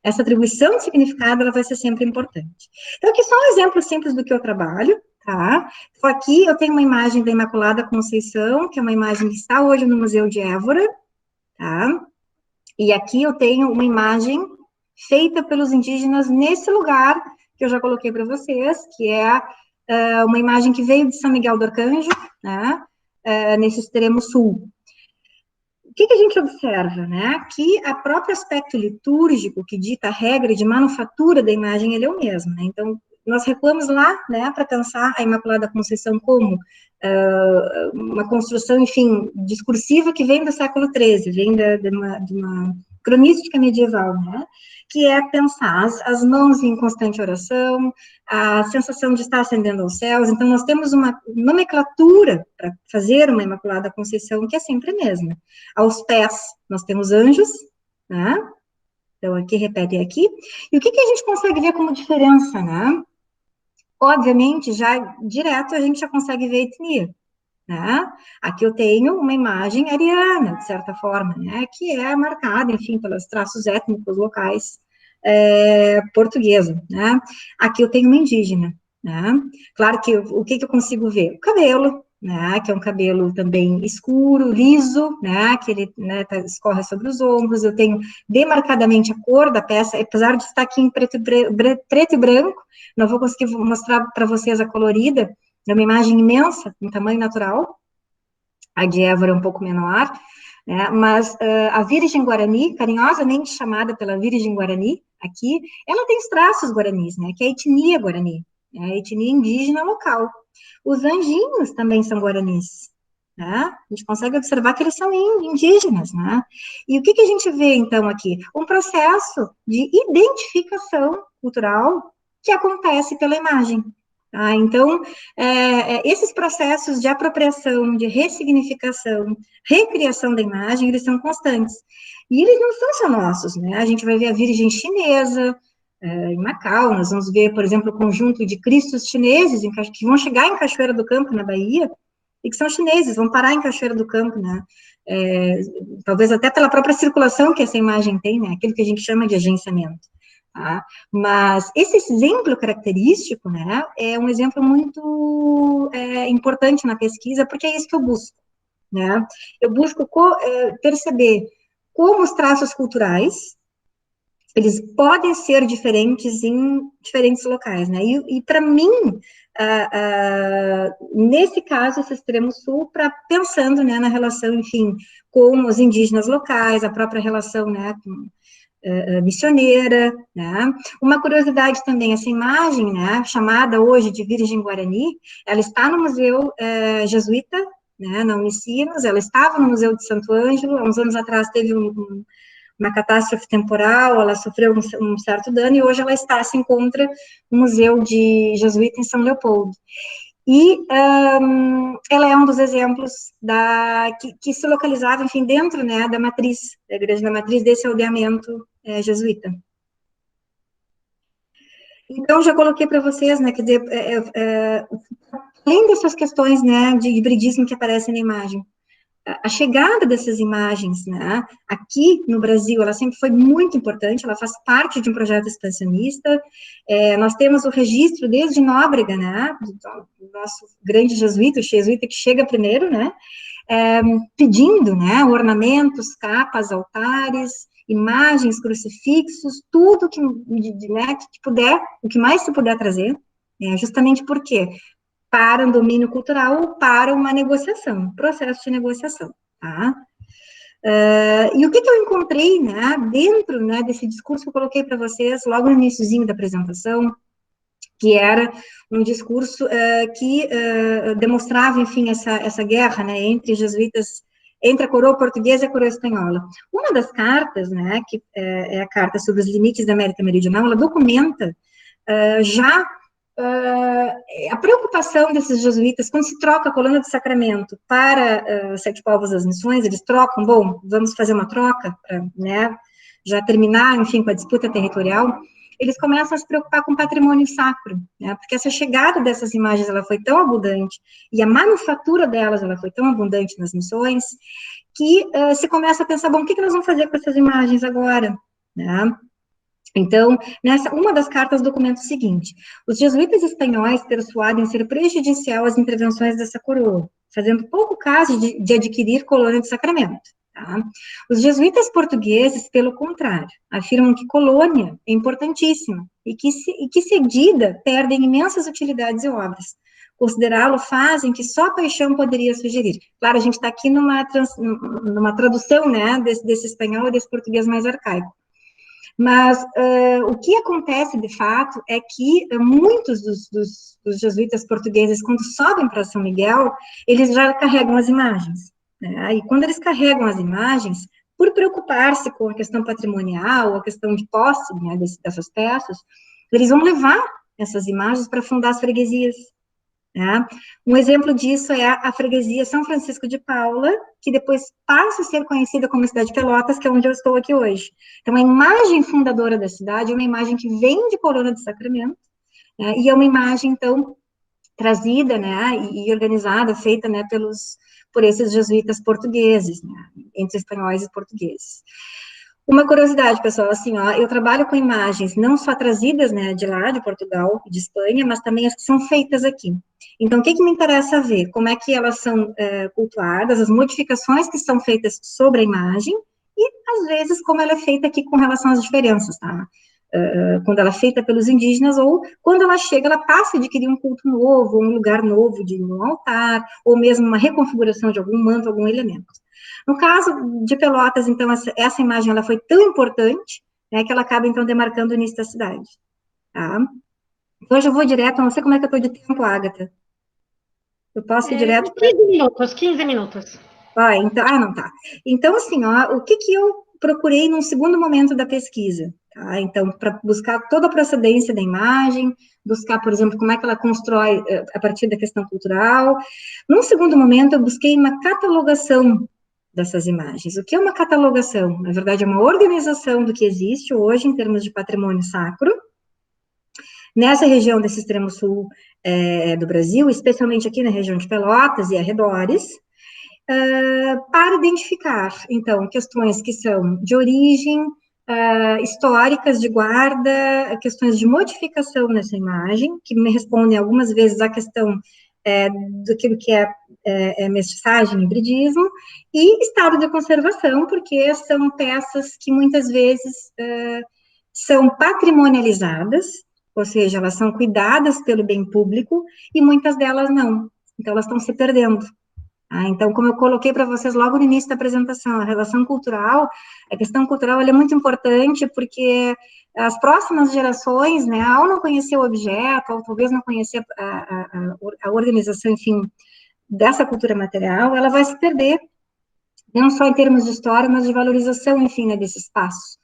essa atribuição de significado, ela vai ser sempre importante. Então, aqui só um exemplo simples do que eu trabalho, tá? Então, aqui eu tenho uma imagem da Imaculada Conceição, que é uma imagem que está hoje no Museu de Évora, tá? E aqui eu tenho uma imagem feita pelos indígenas nesse lugar, que eu já coloquei para vocês, que é uma imagem que veio de São Miguel do Arcanjo, né? Nesse extremo sul. O que a gente observa, né? Que o próprio aspecto litúrgico que dita a regra de manufatura da imagem, ele é o mesmo, né? Então, nós recuamos lá, né, para pensar a Imaculada Conceição como uma construção, enfim, discursiva que vem do século XIII, vem de uma cronística medieval, né? Que é pensar as mãos em constante oração, a sensação de estar ascendendo aos céus. Então, nós temos uma nomenclatura para fazer uma Imaculada Conceição que é sempre a mesma. Aos pés, nós temos anjos, né? Então, aqui, repetem aqui. E o que a gente consegue ver como diferença, né? Obviamente, já direto, a gente já consegue ver a etnia, né? Aqui eu tenho uma imagem ariana, de certa forma, né? Que é marcada, enfim, pelos traços étnicos locais portuguesa, né? Aqui eu tenho uma indígena, né? Claro que o que eu consigo ver? O cabelo, né, que é um cabelo também escuro, liso, né, que ele, né, escorre sobre os ombros. Eu tenho demarcadamente a cor da peça, apesar de estar aqui em preto e branco, não vou conseguir mostrar para vocês a colorida, é uma imagem imensa, em tamanho natural, a de Évora é um pouco menor, né, mas a Virgem Guarani, carinhosamente chamada pela Virgem Guarani, aqui, ela tem os traços guaranis, né, que é a etnia guarani, né, a etnia indígena local. Os anjinhos também são guaranis, né? A gente consegue observar que eles são indígenas, né? E o que a gente vê, então, aqui? Um processo de identificação cultural que acontece pela imagem. Tá? Então, esses processos de apropriação, de ressignificação, recriação da imagem, eles são constantes. E eles não são só nossos, né? A gente vai ver a Virgem Chinesa, em Macau, nós vamos ver, por exemplo, o conjunto de cristos chineses que vão chegar em Cachoeira do Campo, na Bahia, e que são chineses, vão parar em Cachoeira do Campo, né? Talvez até pela própria circulação que essa imagem tem, né? Aquilo que a gente chama de agenciamento. Tá? Mas esse exemplo característico, né, é um exemplo muito importante na pesquisa, porque é isso que eu busco, né? Eu busco perceber como os traços culturais eles podem ser diferentes em diferentes locais, né? E para mim, nesse caso, esse extremo sul, pensando, né, na relação, enfim, com os indígenas locais, a própria relação, né, missioneira, né? Uma curiosidade também, essa imagem, né, chamada hoje de Virgem Guarani, ela está no Museu Jesuíta, né, na Unicinos, ela estava no Museu de Santo Ângelo, há uns anos atrás teve uma catástrofe temporal, ela sofreu um certo dano, e hoje ela se encontra no Museu de Jesuíta em São Leopoldo. E ela é um dos exemplos que se localizava, enfim, dentro, né, da igreja da matriz desse aldeamento jesuíta. Então, já coloquei para vocês, né, quer dizer, além dessas questões, né, de hibridismo que aparecem na imagem, a chegada dessas imagens, né, aqui no Brasil, ela sempre foi muito importante, ela faz parte de um projeto expansionista. Nós temos o registro desde Nóbrega, né, do nosso grande jesuíta, o jesuíta que chega primeiro, né, pedindo, né, ornamentos, capas, altares, imagens, crucifixos, tudo que, né, que puder, o que mais se puder trazer, justamente porque para um domínio cultural ou para uma negociação, processo de negociação, tá? E o que eu encontrei, né, dentro, né, desse discurso que eu coloquei para vocês logo no iniciozinho da apresentação, que era um discurso que demonstrava, enfim, essa guerra, né, entre jesuítas, entre a coroa portuguesa e a coroa espanhola. Uma das cartas, né, que é a carta sobre os limites da América Meridional, ela documenta já a preocupação desses jesuítas, quando se troca a coluna de Sacramento para Sete Povos das Missões, eles trocam, bom, vamos fazer uma troca para, né, já terminar, enfim, com a disputa territorial, eles começam a se preocupar com o patrimônio sacro, né, porque essa chegada dessas imagens, ela foi tão abundante, e a manufatura delas, ela foi tão abundante nas missões, que se começa a pensar, bom, o que nós vamos fazer com essas imagens agora, né? Então, uma das cartas documenta o seguinte: os jesuítas espanhóis persuadem ser prejudicial as intervenções dessa coroa, fazendo pouco caso de adquirir colônia de Sacramento. Tá? Os jesuítas portugueses, pelo contrário, afirmam que colônia é importantíssima e que cedida perdem imensas utilidades e obras. Considerá-lo fazem que só a paixão poderia sugerir. Claro, a gente está aqui numa tradução, né, desse espanhol e desse português mais arcaico. Mas o que acontece, de fato, é que muitos dos jesuítas portugueses, quando sobem para São Miguel, eles já carregam as imagens, né? E quando eles carregam as imagens, por preocupar-se com a questão patrimonial, a questão de posse, né, dessas peças, eles vão levar essas imagens para fundar as freguesias. Né? Um exemplo disso é a freguesia São Francisco de Paula, que depois passa a ser conhecida como a cidade de Pelotas, que é onde eu estou aqui hoje. Então, a imagem fundadora da cidade é uma imagem que vem de Colônia de Sacramento, né, e é uma imagem, então, trazida, né, e organizada, feita, né, por esses jesuítas portugueses, né, entre espanhóis e portugueses. Uma curiosidade, pessoal, assim, ó, eu trabalho com imagens não só trazidas, né, de lá, de Portugal, de Espanha, mas também as que são feitas aqui. Então, o que me interessa ver? Como é que elas são cultuadas, as modificações que são feitas sobre a imagem, e, às vezes, como ela é feita aqui com relação às diferenças, tá? Quando ela é feita pelos indígenas, ou quando ela chega, ela passa a adquirir um culto novo, um lugar novo de um altar, ou mesmo uma reconfiguração de algum manto, algum elemento. No caso de Pelotas, então, essa imagem ela foi tão importante, né, que ela acaba, então, demarcando o início da cidade. Tá? Então, eu já vou direto, não sei como é que eu estou de tempo, Agatha. Eu posso ir direto... 15 minutos, 15 minutos. Então, não, tá. Então, assim, ó, o que eu procurei num segundo momento da pesquisa? Tá? Então, para buscar toda a procedência da imagem, buscar, por exemplo, como é que ela constrói a partir da questão cultural. Num segundo momento, eu busquei uma catalogação dessas imagens. O que é uma catalogação? Na verdade, é uma organização do que existe hoje em termos de patrimônio sacro, nessa região desse extremo sul do Brasil, especialmente aqui na região de Pelotas e arredores, para identificar, então, questões que são de origem, históricas de guarda, questões de modificação nessa imagem, que me respondem algumas vezes à questão daquilo que é mestiçagem, hibridismo, e estado de conservação, porque são peças que muitas vezes são patrimonializadas, ou seja, elas são cuidadas pelo bem público, e muitas delas não, então elas estão se perdendo. Então, como eu coloquei para vocês logo no início da apresentação, a relação cultural, a questão cultural ela é muito importante, porque as próximas gerações, né, ao não conhecer o objeto, ou talvez não conhecer a organização, enfim, dessa cultura material, ela vai se perder, não só em termos de história, mas de valorização, enfim, né, desse espaço.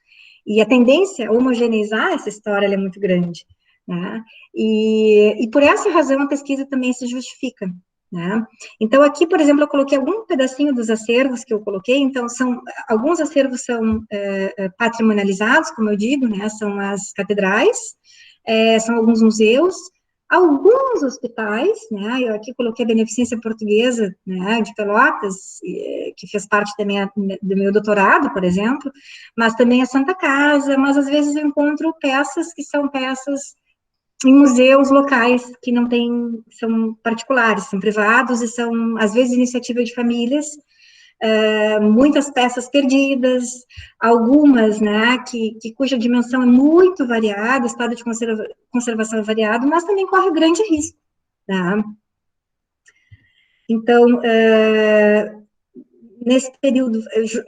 E a tendência a homogeneizar essa história ela é muito grande, né? E por essa razão a pesquisa também se justifica, né? Então, aqui, por exemplo, eu coloquei algum pedacinho dos acervos que eu coloquei, então, alguns acervos são patrimonializados, como eu digo, né, são as catedrais, são alguns museus, alguns hospitais, né, eu aqui coloquei a Beneficência Portuguesa, né, de Pelotas, que fez parte também do meu doutorado, por exemplo, mas também a Santa Casa, mas às vezes eu encontro peças que são peças em museus locais que não têm, são particulares, são privados e são, às vezes, iniciativa de famílias, muitas peças perdidas, algumas, né, cuja dimensão é muito variada, o estado de conservação é variado, mas também corre grande risco, tá? Então, nesse período,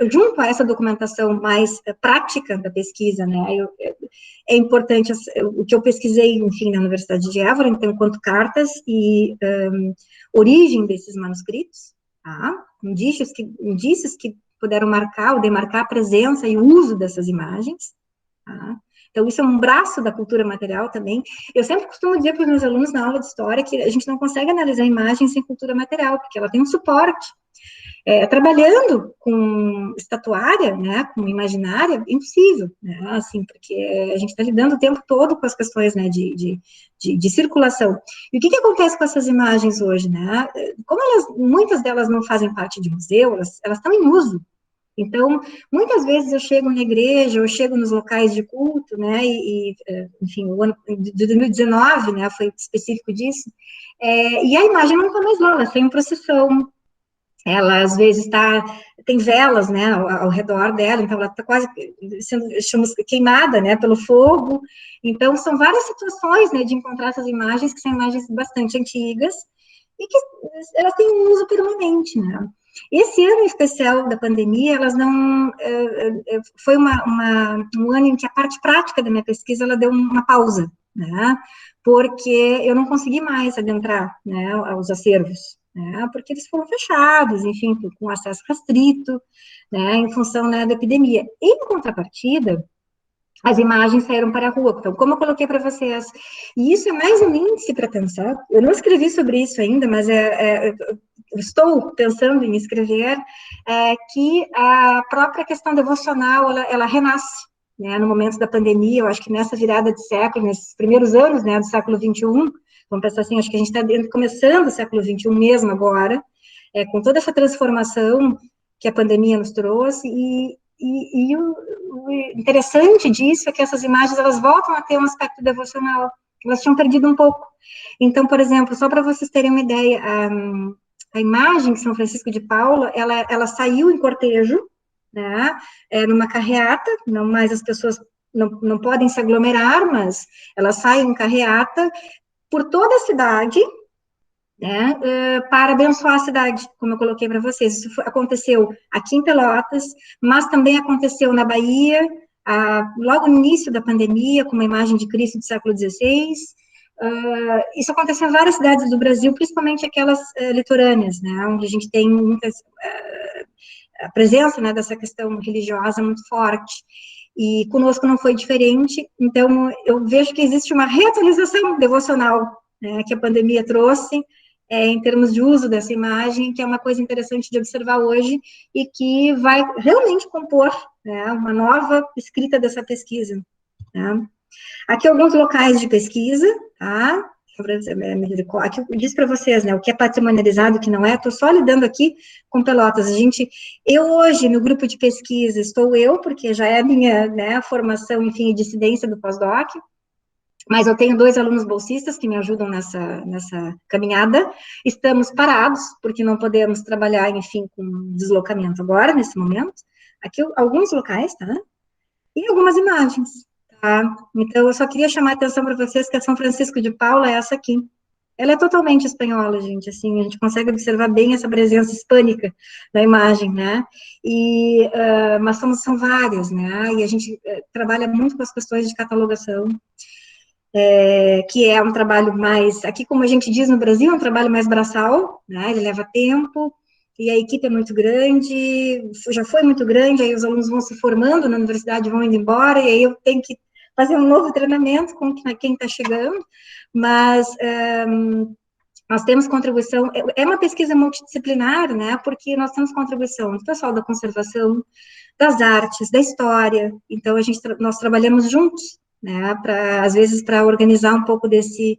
junto a essa documentação mais prática da pesquisa, né, é importante o que eu pesquisei, enfim, na Universidade de Évora, então, quanto cartas e origem desses manuscritos, tá? Indícios que puderam marcar ou demarcar a presença e o uso dessas imagens, tá? Então, isso é um braço da cultura material também. Eu sempre costumo dizer para os meus alunos na aula de história que a gente não consegue analisar a imagem sem cultura material, porque ela tem um suporte. Trabalhando com estatuária, né, com imaginária, impossível, né, assim, porque a gente está lidando o tempo todo com as questões, né, de circulação. E o que acontece com essas imagens hoje, né? Como muitas delas não fazem parte de museu, elas estão em uso. Então, muitas vezes eu chego na igreja, eu chego nos locais de culto, né, enfim, o ano de 2019, né, foi específico disso, e a imagem não está mais lá, ela está em procissão. Ela, às vezes, tem velas, né, ao redor dela, então ela está quase sendo queimada, né, pelo fogo. Então, são várias situações, né, de encontrar essas imagens, que são imagens bastante antigas, e que elas têm um uso permanente, né. Esse ano especial da pandemia, elas não... foi um ano em que a parte prática da minha pesquisa, ela deu uma pausa, né, porque eu não consegui mais adentrar, né, aos acervos, né, porque eles foram fechados, enfim, com acesso restrito, né, em função, né, da epidemia. Em contrapartida, as imagens saíram para a rua. Então, como eu coloquei para vocês, e isso é mais um índice para pensar, eu não escrevi sobre isso ainda, mas estou pensando em escrever, que a própria questão devocional, ela renasce, né, no momento da pandemia. Eu acho que nessa virada de século, nesses primeiros anos, né, do século XXI, vamos pensar assim, acho que a gente está começando o século XXI mesmo agora, com toda essa transformação que a pandemia nos trouxe, e o interessante disso é que essas imagens, elas voltam a ter um aspecto devocional, que elas tinham perdido um pouco. Então, por exemplo, só para vocês terem uma ideia, a imagem de São Francisco de Paula, ela saiu em cortejo, né, numa carreata, não mais as pessoas não podem se aglomerar, mas ela sai em carreata por toda a cidade, né, para abençoar a cidade, como eu coloquei para vocês. Isso aconteceu aqui em Pelotas, mas também aconteceu na Bahia, logo no início da pandemia, com uma imagem de Cristo do século XVI. Isso aconteceu em várias cidades do Brasil, principalmente aquelas litorâneas, né, onde a gente tem muitas, a presença, né, dessa questão religiosa muito forte. E conosco não foi diferente. Então, eu vejo que existe uma reatualização devocional, né, que a pandemia trouxe, em termos de uso dessa imagem, que é uma coisa interessante de observar hoje, e que vai realmente compor, né, uma nova escrita dessa pesquisa, né. Aqui alguns locais de pesquisa, tá? Aqui eu disse para vocês, né, o que é patrimonializado, o que não é. Estou só lidando aqui com Pelotas. Eu hoje, no grupo de pesquisa, estou eu, porque já é a minha, né, formação, enfim, e dissidência do pós-doc, mas eu tenho 2 alunos bolsistas que me ajudam nessa caminhada. Estamos parados, porque não podemos trabalhar, enfim, com deslocamento agora, nesse momento. Aqui alguns locais, tá? E algumas imagens, tá? Então, eu só queria chamar a atenção para vocês que a São Francisco de Paula é essa aqui. Ela é totalmente espanhola, gente, assim, a gente consegue observar bem essa presença hispânica na imagem, né? Mas são várias, né? E a gente trabalha muito com as questões de catalogação, que é um trabalho mais, aqui como a gente diz no Brasil, é um trabalho mais braçal, né, ele leva tempo, e a equipe é muito grande, já foi muito grande, aí os alunos vão se formando na universidade, vão indo embora, e aí eu tenho que fazer um novo treinamento com quem está chegando, mas nós temos contribuição, é uma pesquisa multidisciplinar, né, porque nós temos contribuição do pessoal da conservação, das artes, da história, então nós trabalhamos juntos, né, às vezes para organizar um pouco desse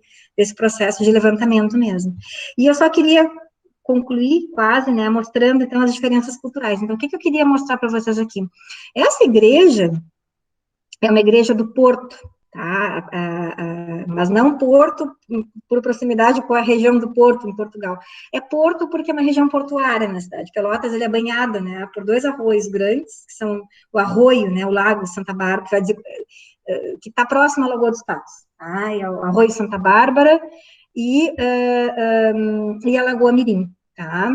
processo de levantamento mesmo. E eu só queria concluir quase, né, mostrando então as diferenças culturais. Então, o que eu queria mostrar para vocês aqui? Essa igreja é uma igreja do Porto, tá? mas não Porto por proximidade com a região do Porto, em Portugal. É Porto porque é uma região portuária na cidade. Pelotas, ele é banhada, né, por 2 arroios grandes, que são o Arroio, né, o Lago Santa Bárbara, que está próximo à Lagoa dos Patos, tá? É o Arroio Santa Bárbara e a Lagoa Mirim, tá?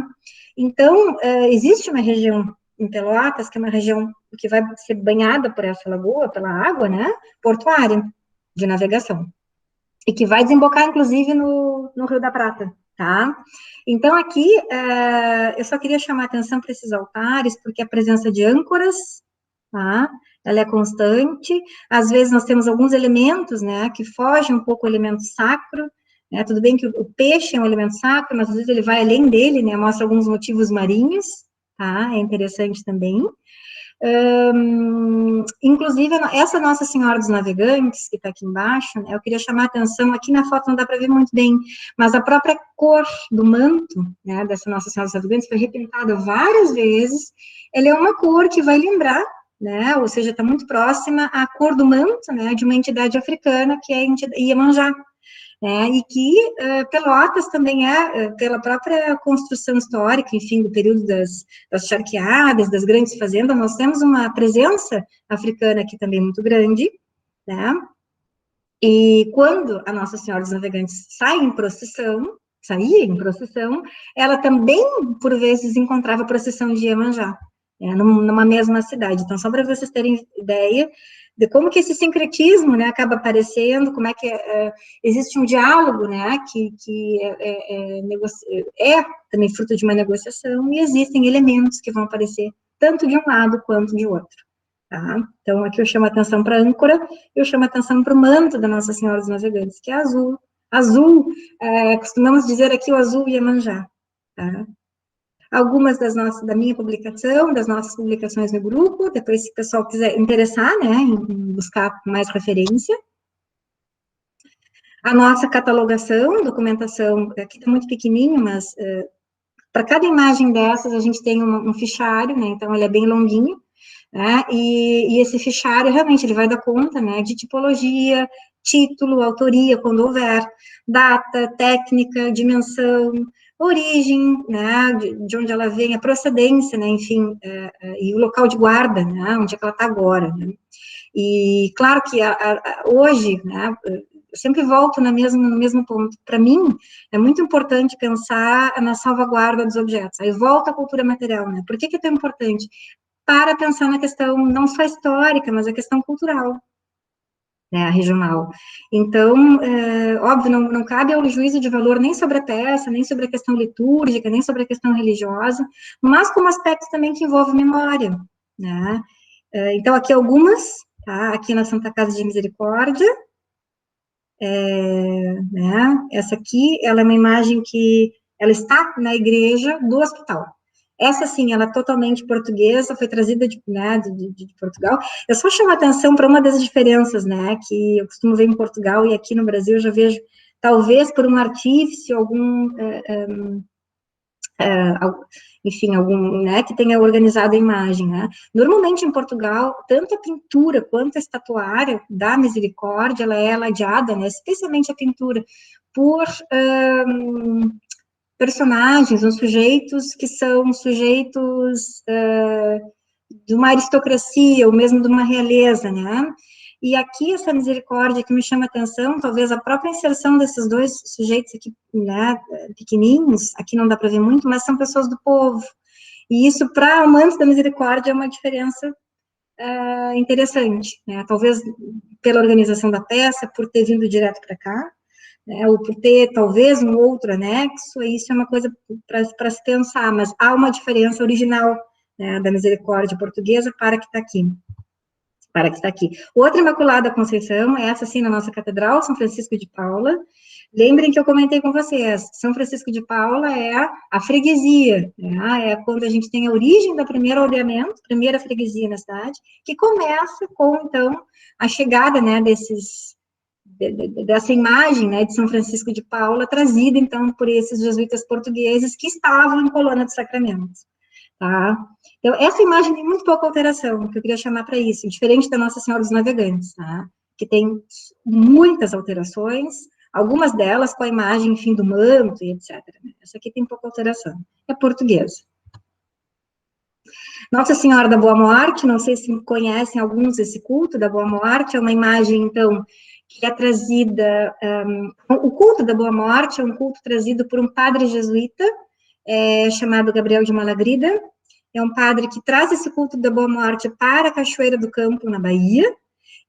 Então, existe uma região em Pelotas, que é uma região que vai ser banhada por essa lagoa, pela água, né, portuária, de navegação, e que vai desembocar, inclusive, no Rio da Prata, tá? Então, aqui, eu só queria chamar a atenção para esses altares, porque a presença de âncoras, tá? Ela é constante, às vezes nós temos alguns elementos, né, que fogem um pouco do elemento sacro, né, tudo bem que o peixe é um elemento sacro, mas às vezes ele vai além dele, né, mostra alguns motivos marinhos, tá? É interessante também. Inclusive, essa Nossa Senhora dos Navegantes, que está aqui embaixo, né, eu queria chamar a atenção, aqui na foto não dá para ver muito bem, mas a própria cor do manto, né, dessa Nossa Senhora dos Navegantes foi repintada várias vezes. Ela é uma cor que vai lembrar, né, ou seja, está muito próxima à cor do manto, né, de uma entidade africana, que é a Iemanjá, né, e que Pelotas também pela própria construção histórica, enfim, do período das charqueadas, das grandes fazendas, nós temos uma presença africana aqui também muito grande, né, e quando a Nossa Senhora dos Navegantes saía em procissão, ela também, por vezes, encontrava procissão de Iemanjá, né, numa mesma cidade. Então, só para vocês terem ideia de como que esse sincretismo, né, acaba aparecendo, como é que existe um diálogo, né, que é também fruto de uma negociação, e existem elementos que vão aparecer tanto de um lado quanto de outro, tá? Então, aqui eu chamo a atenção para a âncora, eu chamo a atenção para o manto da Nossa Senhora dos Navegantes, que é azul. Azul, costumamos dizer aqui o azul Iemanjá, tá? Algumas da minha publicação, das nossas publicações no grupo, depois se o pessoal quiser interessar, né, em buscar mais referência. A nossa catalogação, documentação, aqui está muito pequenininho, mas para cada imagem dessas a gente tem um fichário, né, então ele é bem longuinho, né, e esse fichário realmente ele vai dar conta, né, de tipologia, título, autoria, quando houver, data, técnica, dimensão, origem, né, de onde ela vem, a procedência, né, enfim, e o local de guarda, né, onde é que ela está agora, né. E claro que hoje, né, eu sempre volto no mesmo ponto. Para mim, é muito importante pensar na salvaguarda dos objetos. Aí volta à cultura material, né? Por que é tão importante? Para pensar na questão não só histórica, mas a questão cultural, né, regional. Então, óbvio, não cabe ao juízo de valor nem sobre a peça, nem sobre a questão litúrgica, nem sobre a questão religiosa, mas como aspectos também que envolvem memória, né? Então, aqui algumas, tá? Aqui na Santa Casa de Misericórdia, né? Essa aqui, ela é uma imagem que ela está na igreja do hospital. Essa, sim, ela é totalmente portuguesa, foi trazida de Portugal. Eu só chamo a atenção para uma das diferenças, né, que eu costumo ver em Portugal e aqui no Brasil eu já vejo, talvez por um artífice, enfim, algum, né, que tenha organizado a imagem, né. Normalmente em Portugal, tanto a pintura quanto a estatuária da Misericórdia, ela é ladeada, né, especialmente a pintura, por personagens, ou sujeitos que são sujeitos de uma aristocracia, ou mesmo de uma realeza, né? E aqui, essa Misericórdia que me chama a atenção, talvez a própria inserção desses dois sujeitos aqui, né, pequenininhos, aqui não dá para ver muito, mas são pessoas do povo. E isso, para amantes da Misericórdia, é uma diferença interessante, né? Talvez pela organização da peça, por ter vindo direto para cá, né, ou por ter, talvez, um outro anexo, isso é uma coisa para se pensar, mas há uma diferença original, né, da Misericórdia portuguesa para que está aqui. Outra Imaculada Conceição, essa sim, na nossa catedral, São Francisco de Paula. Lembrem que eu comentei com vocês, São Francisco de Paula é a freguesia, né, é quando a gente tem a origem do primeiro aldeamento, primeira freguesia na cidade, que começa com, então, a chegada, né, dessa imagem, né, de São Francisco de Paula, trazida, então, por esses jesuítas portugueses que estavam em Colônia dos Sacramentos, tá? Então, essa imagem tem muito pouca alteração, que eu queria chamar para isso, diferente da Nossa Senhora dos Navegantes, tá? que tem muitas alterações, algumas delas com a imagem, enfim, do manto e etc. Essa aqui tem pouca alteração. É portuguesa. Nossa Senhora da Boa Morte, não sei se conhecem alguns esse culto da Boa Morte, é uma imagem, então, que é trazida, o culto da Boa Morte é um culto trazido por um padre jesuíta, chamado Gabriel de Malagrida, é um padre que traz esse culto da Boa Morte para a Cachoeira do Campo, na Bahia,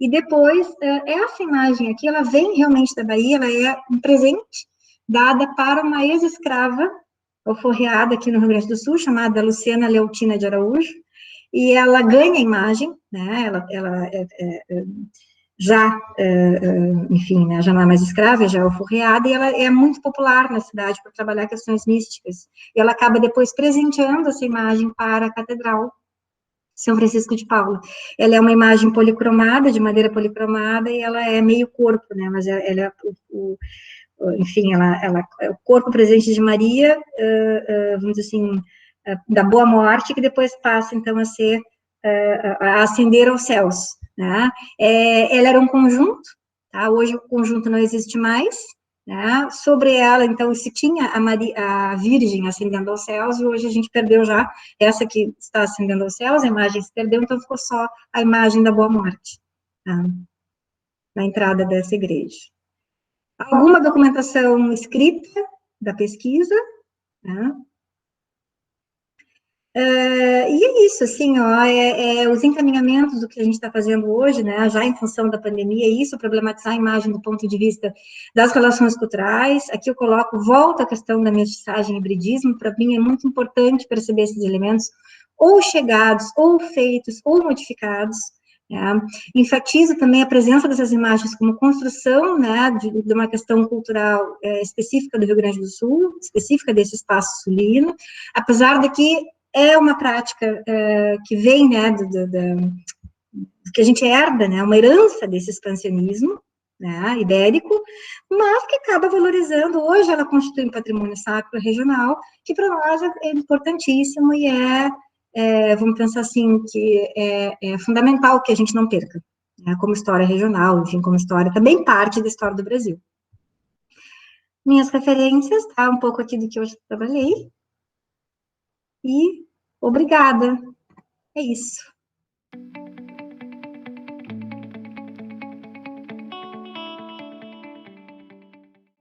e depois, essa imagem aqui, ela vem realmente da Bahia, ela é um presente dada para uma ex-escrava alforreada aqui no Rio Grande do Sul, chamada Luciana Leotina de Araújo, e ela ganha a imagem, né, ela já, enfim, né, já não é mais escrava, já é alforreada, e ela é muito popular na cidade para trabalhar questões místicas, e ela acaba depois presenteando essa imagem para a Catedral São Francisco de Paula. Ela é uma imagem policromada, de madeira policromada, e ela é meio corpo, né, mas ela é enfim, ela é o corpo presente de Maria, vamos dizer assim, da Boa Morte, que depois passa, então, a ser, a ascender aos céus, né? Ela era um conjunto, tá? Hoje o conjunto não existe mais, né? Sobre ela, então, se tinha a Virgem ascendendo aos céus, e hoje a gente perdeu já essa que está ascendendo aos céus, a imagem se perdeu, então ficou só a imagem da Boa Morte, tá? Na entrada dessa igreja. Alguma documentação escrita da pesquisa, né? E é isso, assim, ó, os encaminhamentos do que a gente está fazendo hoje, né, já em função da pandemia, é isso, problematizar a imagem do ponto de vista das relações culturais. Aqui eu coloco, volta a questão da mestiçagem e hibridismo, para mim é muito importante perceber esses elementos, ou chegados, ou feitos, ou modificados, né? Enfatizo também a presença dessas imagens como construção, né, de uma questão cultural específica do Rio Grande do Sul, específica desse espaço sulino, apesar de que é uma prática que vem, né, que a gente herda, né, uma herança desse expansionismo, né, ibérico, mas que acaba valorizando, hoje ela constitui um patrimônio sacro regional, que para nós é importantíssimo e vamos pensar assim, que é fundamental que a gente não perca, né, como história regional, enfim, como história, também parte da história do Brasil. Minhas referências, tá, um pouco aqui do que eu já trabalhei, e obrigada. É isso.